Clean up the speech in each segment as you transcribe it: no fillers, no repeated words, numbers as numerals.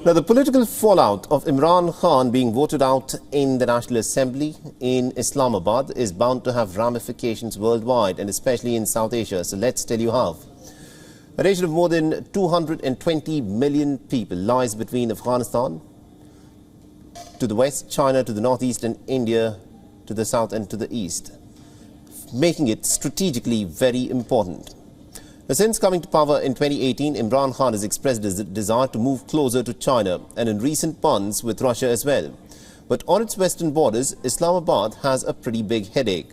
Now, the political fallout of Imran Khan being voted out in the National Assembly in Islamabad is bound to have ramifications worldwide and especially in South Asia. So let's tell you how. A nation of more than 220 million people lies between Afghanistan to the west, China to the northeast, and India to the south and to the east, making it strategically very important. Now, since coming to power in 2018, Imran Khan has expressed his desire to move closer to China and in recent months with Russia as well. But on its western borders, Islamabad has a pretty big headache.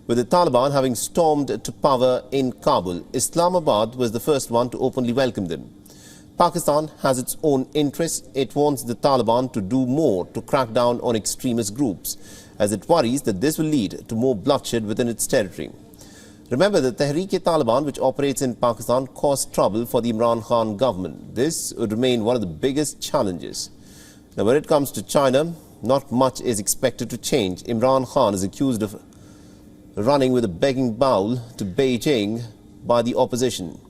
With the Taliban having stormed to power in Kabul, Islamabad was the first one to openly welcome them. Pakistan has its own interests. It wants the Taliban to do more to crack down on extremist groups, as it worries that this will lead to more bloodshed within its territory. Remember that Tehreek-e-Taliban, which operates in Pakistan, caused trouble for the Imran Khan government. This would remain one of the biggest challenges. Now, when it comes to China, not much is expected to change. Imran Khan is accused of running with a begging bowl to Beijing by the opposition.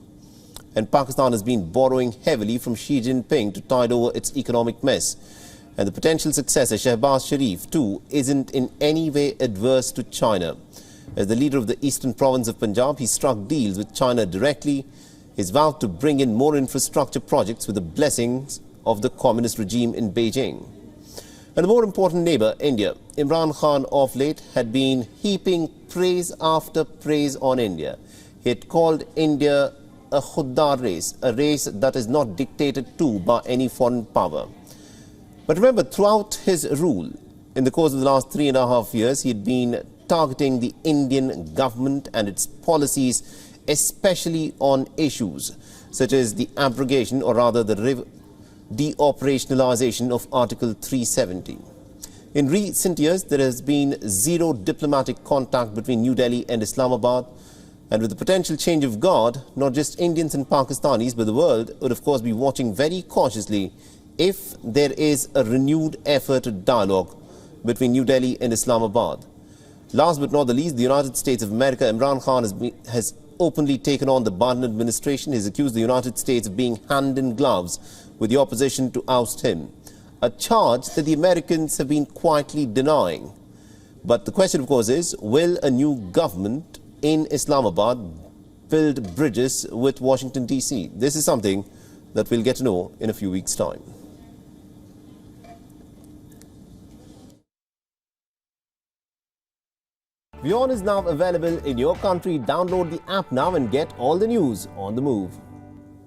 And Pakistan has been borrowing heavily from Xi Jinping to tide over its economic mess. And the potential successor, Shehbaz Sharif, too, isn't in any way adverse to China. As the leader of the eastern province of Punjab, he struck deals with China directly. He's vowed to bring in more infrastructure projects with the blessings of the communist regime in Beijing. And the more important neighbor, India. Imran Khan of late had been heaping praise after praise on India. He had called India a khuddar race, a race that is not dictated to by any foreign power. But remember, throughout his rule, in the course of the last 3.5 years, he had been targeting the Indian government and its policies, especially on issues such as the abrogation, or rather the de-operationalization of Article 370. In recent years, there has been zero diplomatic contact between New Delhi and Islamabad. And with the potential change of guard, not just Indians and Pakistanis, but the world would of course be watching very cautiously if there is a renewed effort at dialogue between New Delhi and Islamabad. Last but not the least, the United States of America, Imran Khan has openly taken on the Biden administration. He's accused the United States of being hand in gloves with the opposition to oust him, a charge that the Americans have been quietly denying. But the question, of course, is, will a new government in Islamabad build bridges with Washington, D.C.? This is something that we'll get to know in a few weeks' time. WION is now available in your country. Download the app now and get all the news on the move.